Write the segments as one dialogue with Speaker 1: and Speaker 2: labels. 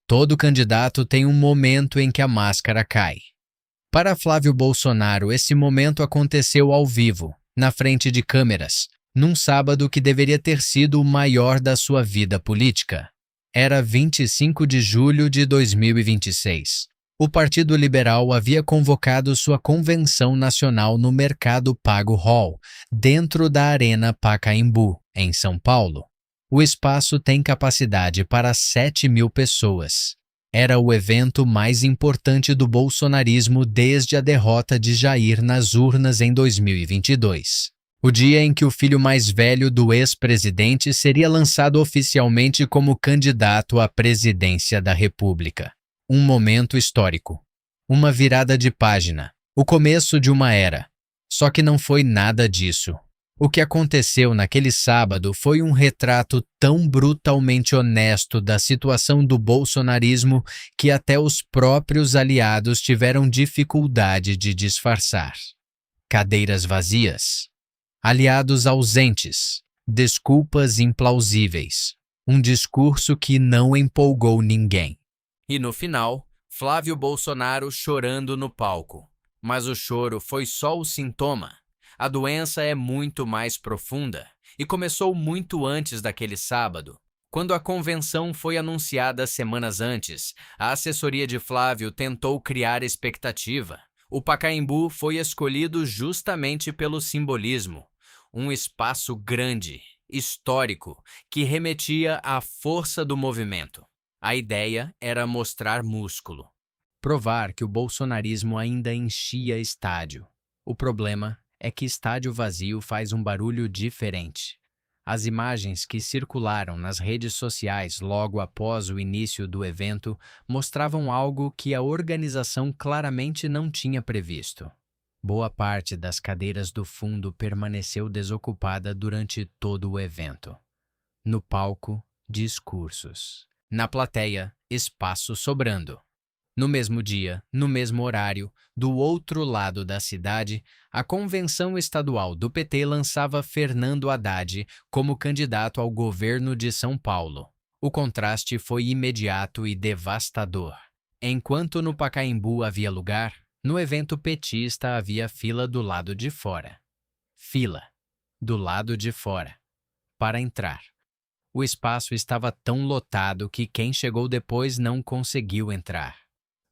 Speaker 1: Todo candidato tem um momento em que a máscara cai. Para Flávio Bolsonaro, esse momento aconteceu ao vivo, na frente de câmeras, num sábado que deveria ter sido o maior da sua vida política. Era 25 de julho de 2026. O Partido Liberal havia convocado sua convenção nacional no Mercado Pago Hall, dentro da Arena Pacaembu, em São Paulo. O espaço tem capacidade para 7.000 pessoas. Era o evento mais importante do bolsonarismo desde a derrota de Jair nas urnas em 2022. O dia em que o filho mais velho do ex-presidente seria lançado oficialmente como candidato à presidência da República. Um momento histórico. Uma virada de página. O começo de uma era. Só que não foi nada disso. O que aconteceu naquele sábado foi um retrato tão brutalmente honesto da situação do bolsonarismo que até os próprios aliados tiveram dificuldade de disfarçar. Cadeiras vazias. Aliados ausentes. Desculpas implausíveis. Um discurso que não empolgou ninguém. E no final, Flávio Bolsonaro chorando no palco. Mas o choro foi só o sintoma. A doença é muito mais profunda e começou muito antes daquele sábado. Quando a convenção foi anunciada semanas antes, a assessoria de Flávio tentou criar expectativa. O Pacaembu foi escolhido justamente pelo simbolismo. Um espaço grande, histórico, que remetia à força do movimento. A ideia era mostrar músculo. Provar que o bolsonarismo ainda enchia estádio. O problema é que estádio vazio faz um barulho diferente. As imagens que circularam nas redes sociais logo após o início do evento mostravam algo que a organização claramente não tinha previsto. Boa parte das cadeiras do fundo permaneceu desocupada durante todo o evento. No palco, discursos. Na plateia, espaço sobrando. No mesmo dia, no mesmo horário, do outro lado da cidade, a convenção estadual do PT lançava Fernando Haddad como candidato ao governo de São Paulo. O contraste foi imediato e devastador. Enquanto no Pacaembu havia lugar, no evento petista havia fila do lado de fora. Fila, do lado de fora, para entrar. O espaço estava tão lotado que quem chegou depois não conseguiu entrar.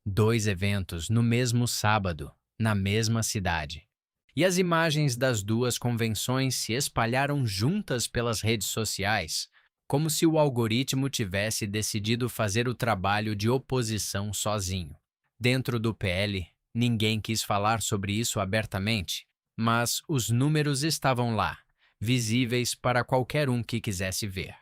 Speaker 1: 2 eventos no mesmo sábado, na mesma cidade. E as imagens das duas convenções se espalharam juntas pelas redes sociais, como se o algoritmo tivesse decidido fazer o trabalho de oposição sozinho. Dentro do PL, ninguém quis falar sobre isso abertamente, mas os números estavam lá, visíveis para qualquer um que quisesse ver.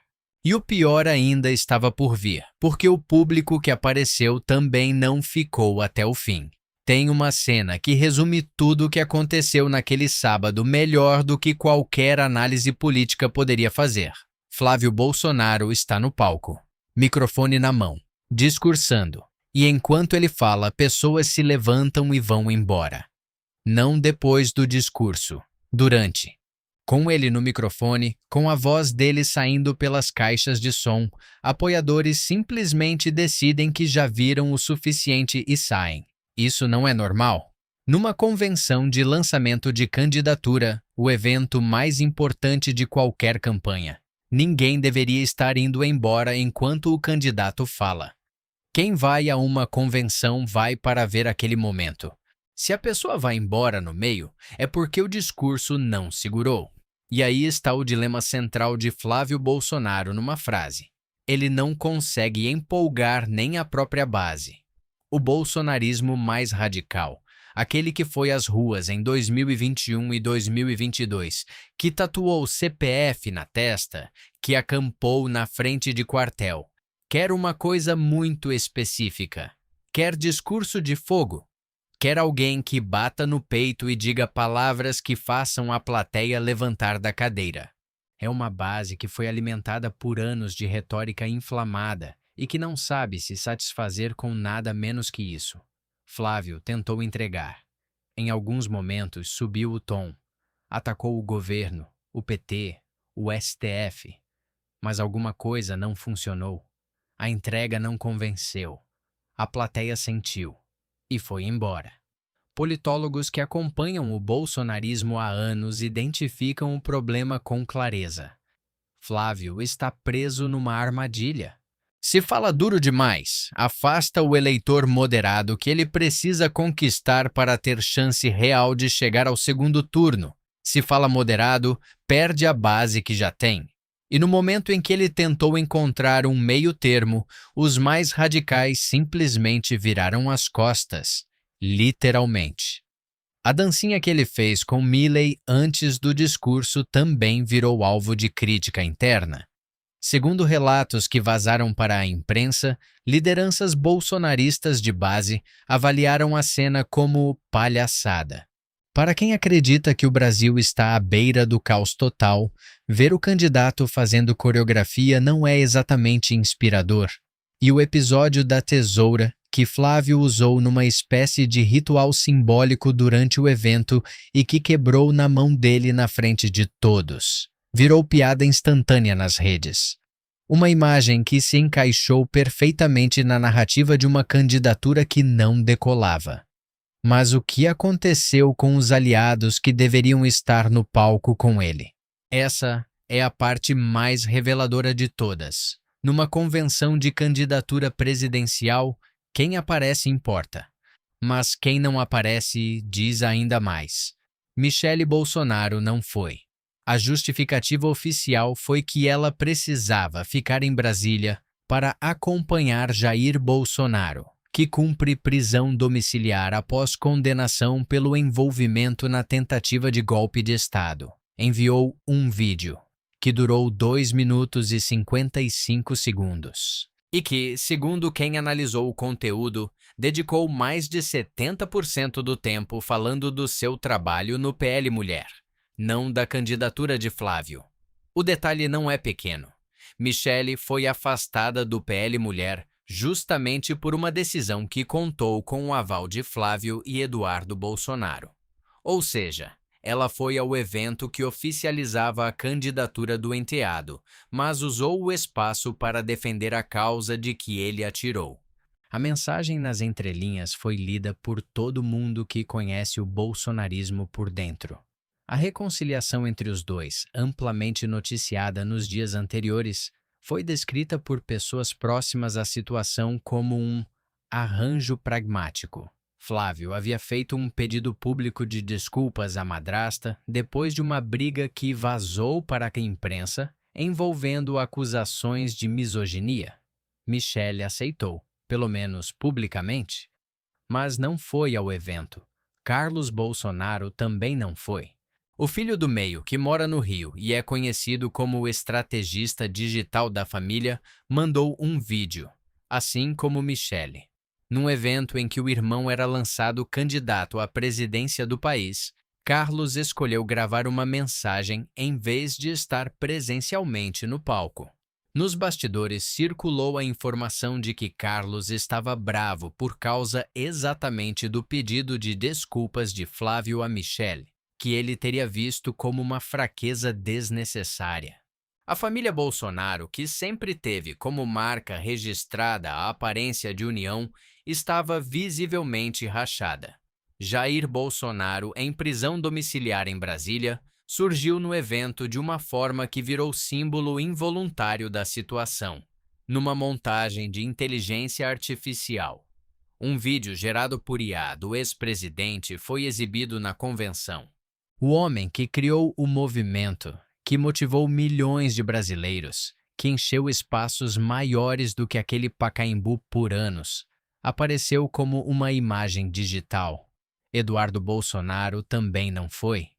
Speaker 1: E o pior ainda estava por vir, porque o público que apareceu também não ficou até o fim. Tem uma cena que resume tudo o que aconteceu naquele sábado melhor do que qualquer análise política poderia fazer. Flávio Bolsonaro está no palco, microfone na mão, discursando, e enquanto ele fala, pessoas se levantam e vão embora. Não depois do discurso, durante. Com ele no microfone, com a voz dele saindo pelas caixas de som, apoiadores simplesmente decidem que já viram o suficiente e saem. Isso não é normal? Numa convenção de lançamento de candidatura, o evento mais importante de qualquer campanha, ninguém deveria estar indo embora enquanto o candidato fala. Quem vai a uma convenção vai para ver aquele momento. Se a pessoa vai embora no meio, é porque o discurso não segurou. E aí está o dilema central de Flávio Bolsonaro numa frase. Ele não consegue empolgar nem a própria base. O bolsonarismo mais radical, aquele que foi às ruas em 2021 e 2022, que tatuou CPF na testa, que acampou na frente de quartel, quer uma coisa muito específica. Quer discurso de fogo. Quer alguém que bata no peito e diga palavras que façam a plateia levantar da cadeira. É uma base que foi alimentada por anos de retórica inflamada e que não sabe se satisfazer com nada menos que isso. Flávio tentou entregar. Em alguns momentos subiu o tom. Atacou o governo, o PT, o STF. Mas alguma coisa não funcionou. A entrega não convenceu. A plateia sentiu e foi embora. Politólogos que acompanham o bolsonarismo há anos identificam o problema com clareza. Flávio está preso numa armadilha. Se fala duro demais, afasta o eleitor moderado que ele precisa conquistar para ter chance real de chegar ao segundo turno. Se fala moderado, perde a base que já tem. E no momento em que ele tentou encontrar um meio-termo, os mais radicais simplesmente viraram as costas, literalmente. A dancinha que ele fez com Milei antes do discurso também virou alvo de crítica interna. Segundo relatos que vazaram para a imprensa, lideranças bolsonaristas de base avaliaram a cena como palhaçada. Para quem acredita que o Brasil está à beira do caos total, ver o candidato fazendo coreografia não é exatamente inspirador. E o episódio da tesoura, que Flávio usou numa espécie de ritual simbólico durante o evento e que quebrou na mão dele na frente de todos, virou piada instantânea nas redes. Uma imagem que se encaixou perfeitamente na narrativa de uma candidatura que não decolava. Mas o que aconteceu com os aliados que deveriam estar no palco com ele? Essa é a parte mais reveladora de todas. Numa convenção de candidatura presidencial, quem aparece importa. Mas quem não aparece diz ainda mais. Michele Bolsonaro não foi. A justificativa oficial foi que ela precisava ficar em Brasília para acompanhar Jair Bolsonaro, que cumpre prisão domiciliar após condenação pelo envolvimento na tentativa de golpe de Estado. Enviou um vídeo, que durou 2 minutos e 55 segundos. E que, segundo quem analisou o conteúdo, dedicou mais de 70% do tempo falando do seu trabalho no PL Mulher, não da candidatura de Flávio. O detalhe não é pequeno. Michele foi afastada do PL Mulher justamente por uma decisão que contou com o aval de Flávio e Eduardo Bolsonaro. Ou seja, ela foi ao evento que oficializava a candidatura do enteado, mas usou o espaço para defender a causa de que ele atirou. A mensagem nas entrelinhas foi lida por todo mundo que conhece o bolsonarismo por dentro. A reconciliação entre os dois, amplamente noticiada nos dias anteriores, foi descrita por pessoas próximas à situação como um arranjo pragmático. Flávio havia feito um pedido público de desculpas à madrasta depois de uma briga que vazou para a imprensa, envolvendo acusações de misoginia. Michele aceitou, pelo menos publicamente, mas não foi ao evento. Carlos Bolsonaro também não foi. O filho do meio, que mora no Rio e é conhecido como o estrategista digital da família, mandou um vídeo, assim como Michele. Num evento em que o irmão era lançado candidato à presidência do país, Carlos escolheu gravar uma mensagem em vez de estar presencialmente no palco. Nos bastidores circulou a informação de que Carlos estava bravo por causa exatamente do pedido de desculpas de Flávio a Michele, que ele teria visto como uma fraqueza desnecessária. A família Bolsonaro, que sempre teve como marca registrada a aparência de união, estava visivelmente rachada. Jair Bolsonaro, em prisão domiciliar em Brasília, surgiu no evento de uma forma que virou símbolo involuntário da situação, numa montagem de inteligência artificial. Um vídeo gerado por IA do ex-presidente foi exibido na convenção. O homem que criou o movimento, que motivou milhões de brasileiros, que encheu espaços maiores do que aquele Pacaembu por anos, apareceu como uma imagem digital. Eduardo Bolsonaro também não foi.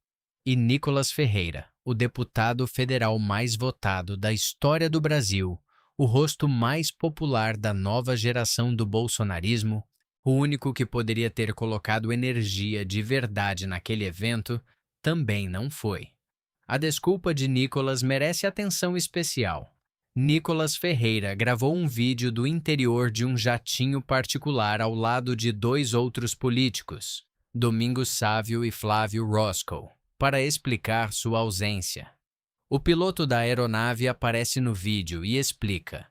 Speaker 1: E Nicolas Ferreira, o deputado federal mais votado da história do Brasil, o rosto mais popular da nova geração do bolsonarismo, o único que poderia ter colocado energia de verdade naquele evento, também não foi. A desculpa de Nicolas merece atenção especial. Nicolas Ferreira gravou um vídeo do interior de um jatinho particular ao lado de 2 outros políticos, Domingos Sávio e Flávio Roscoe, para explicar sua ausência. O piloto da aeronave aparece no vídeo e explica: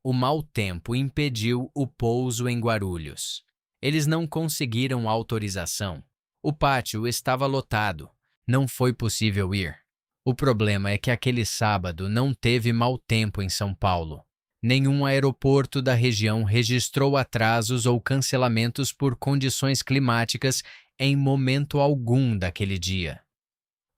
Speaker 1: o mau tempo impediu o pouso em Guarulhos. Eles não conseguiram autorização. O pátio estava lotado. Não foi possível ir. O problema é que aquele sábado não teve mau tempo em São Paulo. Nenhum aeroporto da região registrou atrasos ou cancelamentos por condições climáticas em momento algum daquele dia.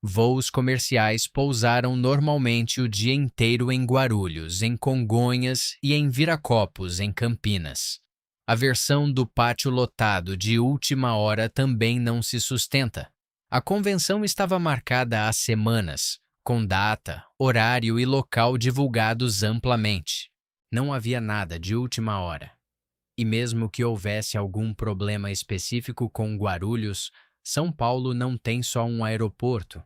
Speaker 1: Voos comerciais pousaram normalmente o dia inteiro em Guarulhos, em Congonhas e em Viracopos, em Campinas. A versão do pátio lotado de última hora também não se sustenta. A convenção estava marcada há semanas, com data, horário e local divulgados amplamente. Não havia nada de última hora. E mesmo que houvesse algum problema específico com Guarulhos, São Paulo não tem só um aeroporto.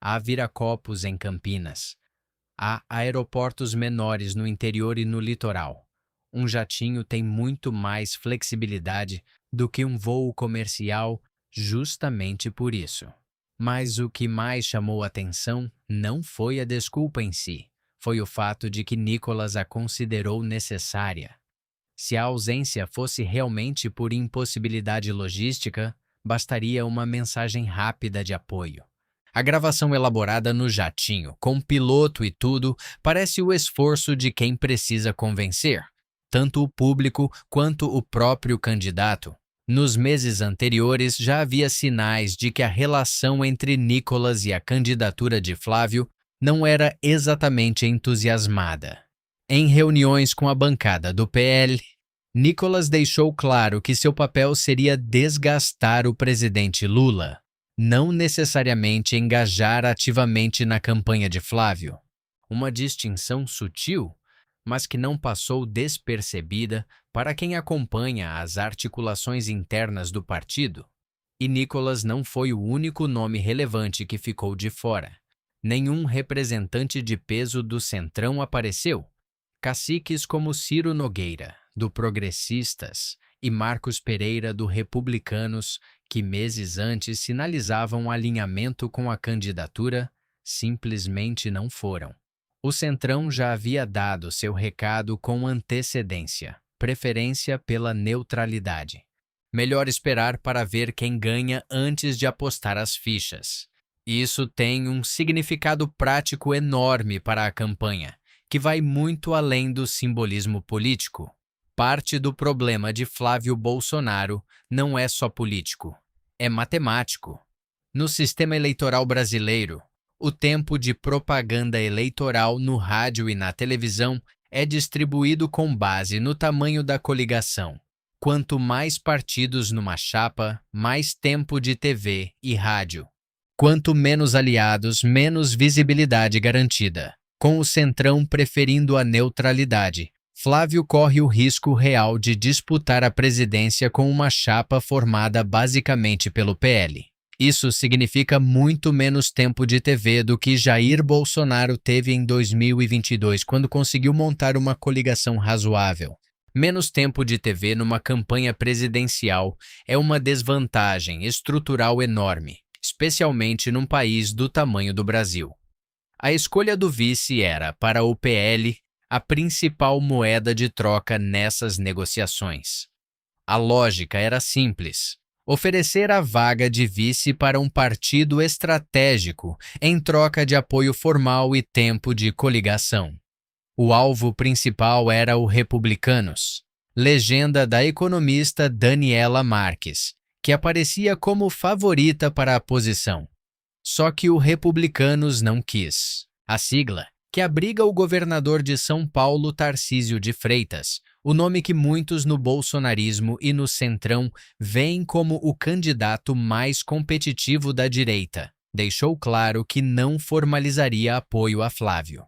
Speaker 1: Há Viracopos em Campinas. Há aeroportos menores no interior e no litoral. Um jatinho tem muito mais flexibilidade do que um voo comercial justamente por isso. Mas o que mais chamou atenção não foi a desculpa em si, foi o fato de que Nicolas a considerou necessária. Se a ausência fosse realmente por impossibilidade logística, bastaria uma mensagem rápida de apoio. A gravação elaborada no jatinho, com piloto e tudo, parece o esforço de quem precisa convencer, tanto o público quanto o próprio candidato. Nos meses anteriores já havia sinais de que a relação entre Nicolas e a candidatura de Flávio não era exatamente entusiasmada. Em reuniões com a bancada do PL, Nicolas deixou claro que seu papel seria desgastar o presidente Lula, não necessariamente engajar ativamente na campanha de Flávio. Uma distinção sutil, mas que não passou despercebida para quem acompanha as articulações internas do partido. E Nicolas não foi o único nome relevante que ficou de fora. Nenhum representante de peso do Centrão apareceu. Caciques como Ciro Nogueira, do Progressistas, e Marcos Pereira, do Republicanos, que meses antes sinalizavam alinhamento com a candidatura, simplesmente não foram. O Centrão já havia dado seu recado com antecedência, preferência pela neutralidade. Melhor esperar para ver quem ganha antes de apostar as fichas. Isso tem um significado prático enorme para a campanha, que vai muito além do simbolismo político. Parte do problema de Flávio Bolsonaro não é só político, é matemático. No sistema eleitoral brasileiro, o tempo de propaganda eleitoral no rádio e na televisão é distribuído com base no tamanho da coligação. Quanto mais partidos numa chapa, mais tempo de TV e rádio. Quanto menos aliados, menos visibilidade garantida. Com o Centrão preferindo a neutralidade, Flávio corre o risco real de disputar a presidência com uma chapa formada basicamente pelo PL. Isso significa muito menos tempo de TV do que Jair Bolsonaro teve em 2022, quando conseguiu montar uma coligação razoável. Menos tempo de TV numa campanha presidencial é uma desvantagem estrutural enorme, especialmente num país do tamanho do Brasil. A escolha do vice era, para o PL, a principal moeda de troca nessas negociações. A lógica era simples: oferecer a vaga de vice para um partido estratégico em troca de apoio formal e tempo de coligação. O alvo principal era o Republicanos, legenda da economista Daniela Marques, que aparecia como favorita para a posição. Só que o Republicanos não quis. A sigla, que abriga o governador de São Paulo, Tarcísio de Freitas, o nome que muitos no bolsonarismo e no Centrão veem como o candidato mais competitivo da direita, deixou claro que não formalizaria apoio a Flávio.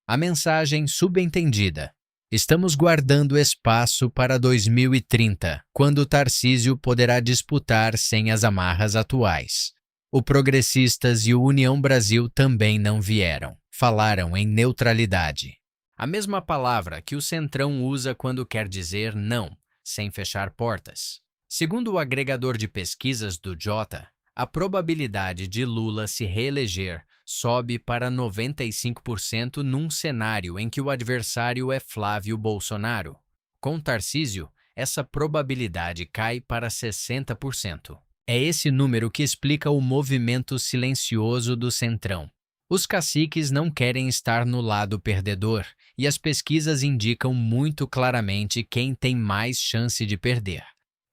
Speaker 1: A mensagem subentendida: estamos guardando espaço para 2030, quando Tarcísio poderá disputar sem as amarras atuais. O Progressistas e o União Brasil também não vieram. Falaram em neutralidade. A mesma palavra que o Centrão usa quando quer dizer não, sem fechar portas. Segundo o agregador de pesquisas do Jota, a probabilidade de Lula se reeleger sobe para 95% num cenário em que o adversário é Flávio Bolsonaro. Com Tarcísio, essa probabilidade cai para 60%. É esse número que explica o movimento silencioso do Centrão. Os caciques não querem estar no lado perdedor e as pesquisas indicam muito claramente quem tem mais chance de perder.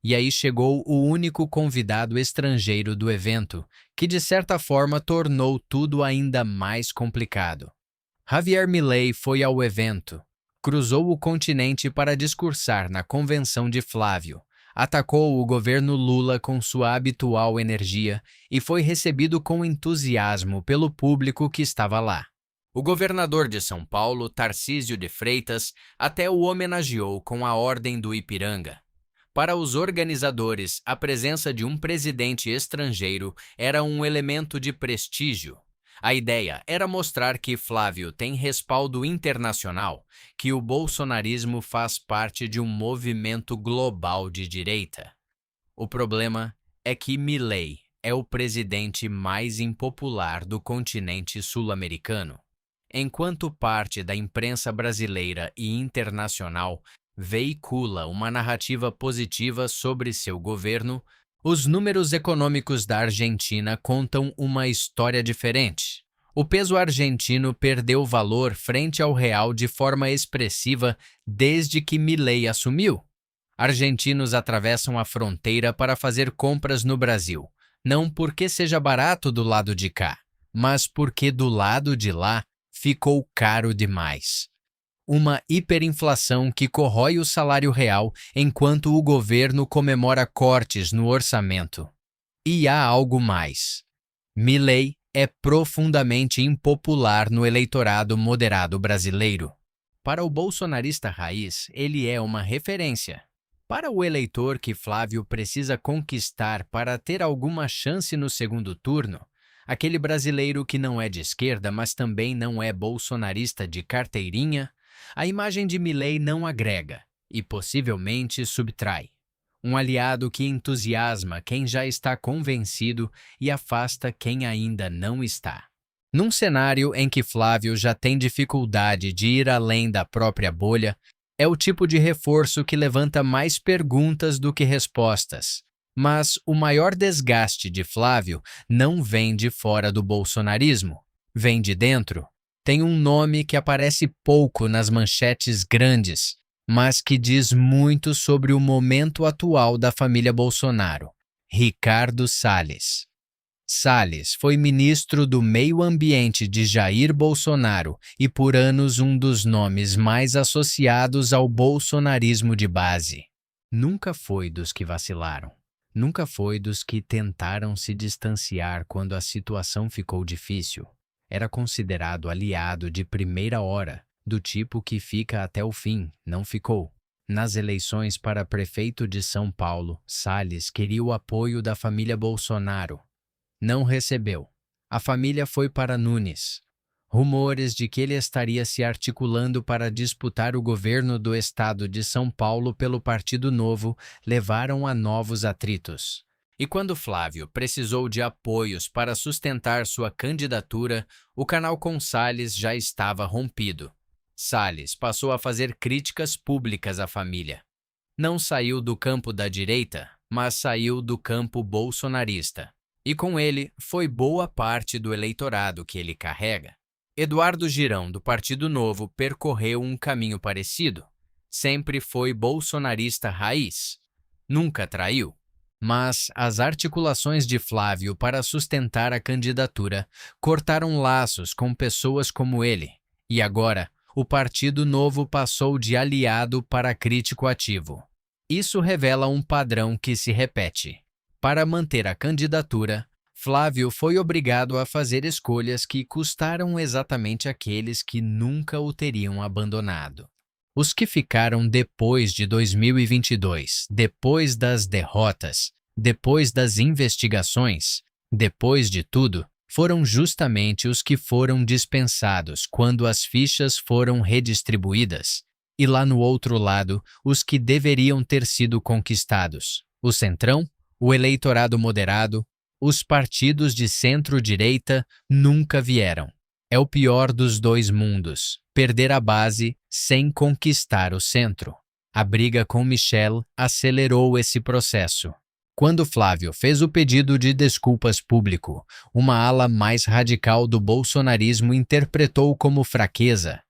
Speaker 1: E aí chegou o único convidado estrangeiro do evento, que de certa forma tornou tudo ainda mais complicado. Javier Milei foi ao evento, cruzou o continente para discursar na convenção de Flávio, atacou o governo Lula com sua habitual energia e foi recebido com entusiasmo pelo público que estava lá. O governador de São Paulo, Tarcísio de Freitas, até o homenageou com a Ordem do Ipiranga. Para os organizadores, a presença de um presidente estrangeiro era um elemento de prestígio. A ideia era mostrar que Flávio tem respaldo internacional, que o bolsonarismo faz parte de um movimento global de direita. O problema é que Milei é o presidente mais impopular do continente sul-americano. Enquanto parte da imprensa brasileira e internacional veicula uma narrativa positiva sobre seu governo, os números econômicos da Argentina contam uma história diferente. O peso argentino perdeu valor frente ao real de forma expressiva desde que Milei assumiu. Argentinos atravessam a fronteira para fazer compras no Brasil, não porque seja barato do lado de cá, mas porque do lado de lá ficou caro demais. Uma hiperinflação que corrói o salário real enquanto o governo comemora cortes no orçamento. E há algo mais. Milei é profundamente impopular no eleitorado moderado brasileiro. Para o bolsonarista raiz, ele é uma referência. Para o eleitor que Flávio precisa conquistar para ter alguma chance no segundo turno, aquele brasileiro que não é de esquerda, mas também não é bolsonarista de carteirinha, a imagem de Milei não agrega e possivelmente subtrai. Um aliado que entusiasma quem já está convencido e afasta quem ainda não está. Num cenário em que Flávio já tem dificuldade de ir além da própria bolha, é o tipo de reforço que levanta mais perguntas do que respostas. Mas o maior desgaste de Flávio não vem de fora do bolsonarismo, vem de dentro. Tem um nome que aparece pouco nas manchetes grandes, mas que diz muito sobre o momento atual da família Bolsonaro: Ricardo Salles. Salles foi ministro do Meio Ambiente de Jair Bolsonaro e por anos um dos nomes mais associados ao bolsonarismo de base. Nunca foi dos que vacilaram. Nunca foi dos que tentaram se distanciar quando a situação ficou difícil. Era considerado aliado de primeira hora, do tipo que fica até o fim, não ficou. Nas eleições para prefeito de São Paulo, Salles queria o apoio da família Bolsonaro. Não recebeu. A família foi para Nunes. Rumores de que ele estaria se articulando para disputar o governo do estado de São Paulo pelo Partido Novo levaram a novos atritos. E quando Flávio precisou de apoios para sustentar sua candidatura, o canal com Salles já estava rompido. Salles passou a fazer críticas públicas à família. Não saiu do campo da direita, mas saiu do campo bolsonarista. E com ele foi boa parte do eleitorado que ele carrega. Eduardo Girão, do Partido Novo, percorreu um caminho parecido. Sempre foi bolsonarista raiz. Nunca traiu. Mas as articulações de Flávio para sustentar a candidatura cortaram laços com pessoas como ele. E agora, o Partido Novo passou de aliado para crítico ativo. Isso revela um padrão que se repete. Para manter a candidatura, Flávio foi obrigado a fazer escolhas que custaram exatamente aqueles que nunca o teriam abandonado. Os que ficaram depois de 2022, depois das derrotas, depois das investigações, depois de tudo, foram justamente os que foram dispensados quando as fichas foram redistribuídas. E lá no outro lado, os que deveriam ter sido conquistados. O centrão, o eleitorado moderado, Os partidos de centro-direita nunca vieram. É o pior dos dois mundos, perder a base sem conquistar o centro. A briga com Michel acelerou esse processo. Quando Flávio fez o pedido de desculpas público, uma ala mais radical do bolsonarismo interpretou como fraqueza.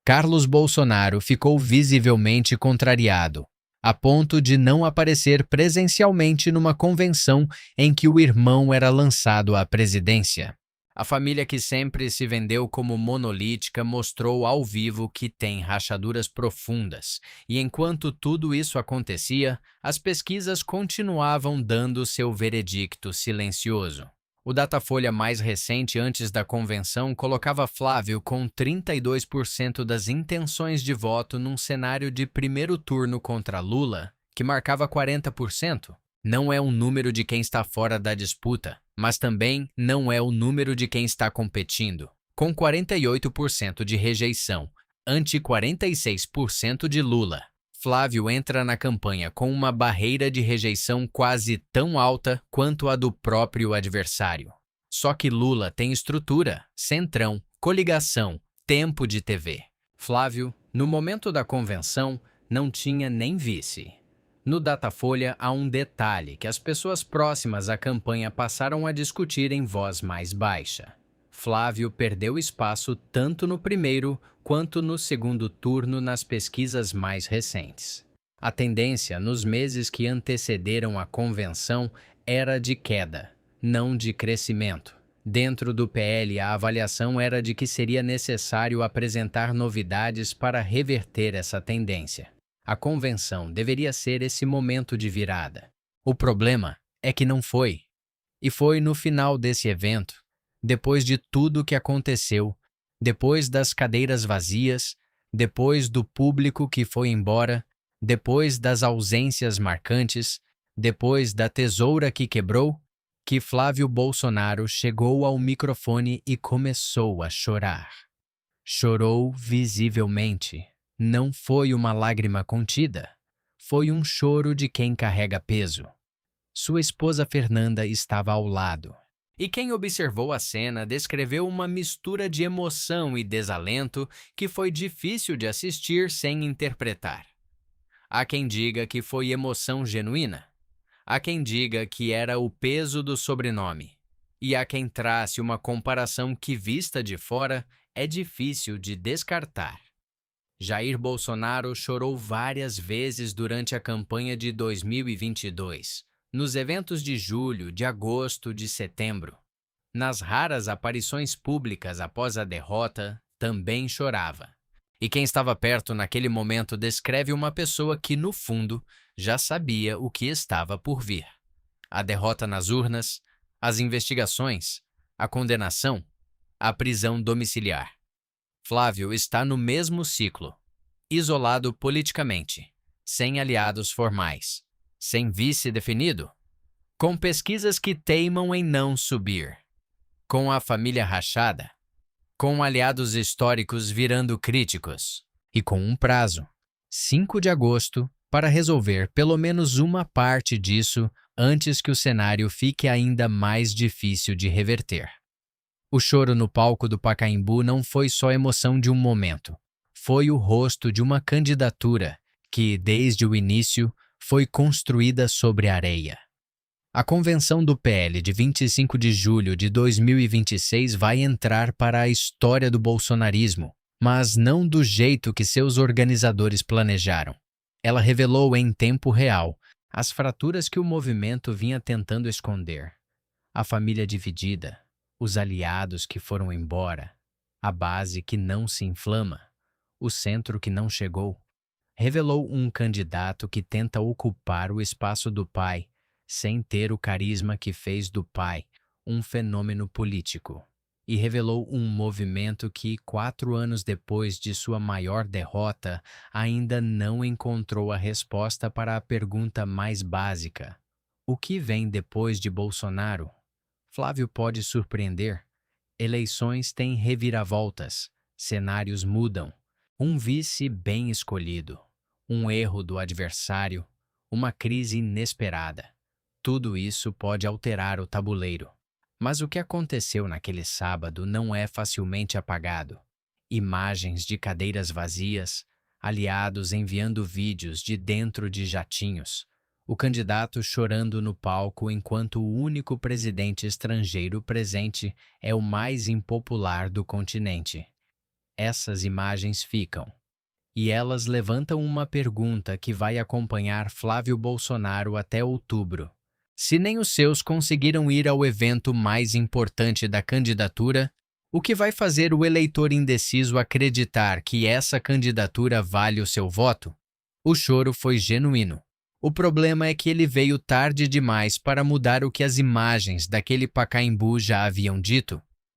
Speaker 1: Carlos Bolsonaro ficou visivelmente contrariado, a ponto de não aparecer presencialmente numa convenção em que o irmão era lançado à presidência. A família que sempre se vendeu como monolítica mostrou ao vivo que tem rachaduras profundas, e enquanto tudo isso acontecia, as pesquisas continuavam dando seu veredicto silencioso. O Datafolha mais recente antes da convenção colocava Flávio com 32% das intenções de voto num cenário de primeiro turno contra Lula, que marcava 40%. Não é um número de quem está fora da disputa, mas também não é o número de quem está competindo. Com 48% de rejeição, ante 46% de Lula, Flávio entra na campanha com uma barreira de rejeição quase tão alta quanto a do próprio adversário. Só que Lula tem estrutura, centrão, coligação, tempo de TV. Flávio, no momento da convenção, não tinha nem vice. No Datafolha há um detalhe que as pessoas próximas à campanha passaram a discutir em voz mais baixa. Flávio perdeu espaço tanto no primeiro quanto no segundo turno nas pesquisas mais recentes. A tendência nos meses que antecederam a convenção era de queda, não de crescimento. Dentro do PL, a avaliação era de que seria necessário apresentar novidades para reverter essa tendência. A convenção deveria ser esse momento de virada. O problema é que não foi. E foi no final desse evento, depois de tudo que aconteceu, depois das cadeiras vazias, depois do público que foi embora, depois das ausências marcantes, depois da tesoura que quebrou, que Flávio Bolsonaro chegou ao microfone e começou a chorar. Chorou visivelmente. Não foi uma lágrima contida. Foi um choro de quem carrega peso. Sua esposa Fernanda estava ao lado. E quem observou a cena descreveu uma mistura de emoção e desalento que foi difícil de assistir sem interpretar. Há quem diga que foi emoção genuína. Há quem diga que era o peso do sobrenome. E há quem trace uma comparação que, vista de fora, é difícil de descartar. Jair Bolsonaro chorou várias vezes durante a campanha de 2022, nos eventos de julho, de agosto, de setembro. Nas raras aparições públicas após a derrota, também chorava. E quem estava perto naquele momento descreve uma pessoa que, no fundo, já sabia o que estava por vir. A derrota nas urnas, as investigações, a condenação, a prisão domiciliar. Flávio está no mesmo ciclo, isolado politicamente, sem aliados formais, sem vice definido, com pesquisas que teimam em não subir, com a família rachada, com aliados históricos virando críticos e com um prazo, 5 de agosto, para resolver pelo menos uma parte disso antes que o cenário fique ainda mais difícil de reverter. O choro no palco do Pacaembu não foi só emoção de um momento. Foi o rosto de uma candidatura que, desde o início, foi construída sobre areia. A convenção do PL de 25 de julho de 2026 vai entrar para a história do bolsonarismo, mas não do jeito que seus organizadores planejaram. Ela revelou em tempo real as fraturas que o movimento vinha tentando esconder. A família dividida, os aliados que foram embora, a base que não se inflama, o centro que não chegou. Revelou um candidato que tenta ocupar o espaço do pai, sem ter o carisma que fez do pai um fenômeno político. E revelou um movimento que, 4 anos depois de sua maior derrota, ainda não encontrou a resposta para a pergunta mais básica: o que vem depois de Bolsonaro? Flávio pode surpreender. Eleições têm reviravoltas, cenários mudam. Um vice bem escolhido, um erro do adversário, uma crise inesperada. Tudo isso pode alterar o tabuleiro. Mas o que aconteceu naquele sábado não é facilmente apagado. Imagens de cadeiras vazias, aliados enviando vídeos de dentro de jatinhos, o candidato chorando no palco enquanto o único presidente estrangeiro presente é o mais impopular do continente. Essas imagens ficam. E elas levantam uma pergunta que vai acompanhar Flávio Bolsonaro até outubro. Se nem os seus conseguiram ir ao evento mais importante da candidatura, o que vai fazer o eleitor indeciso acreditar que essa candidatura vale o seu voto? O choro foi genuíno. O problema é que ele veio tarde demais para mudar o que as imagens daquele Pacaembu já haviam dito.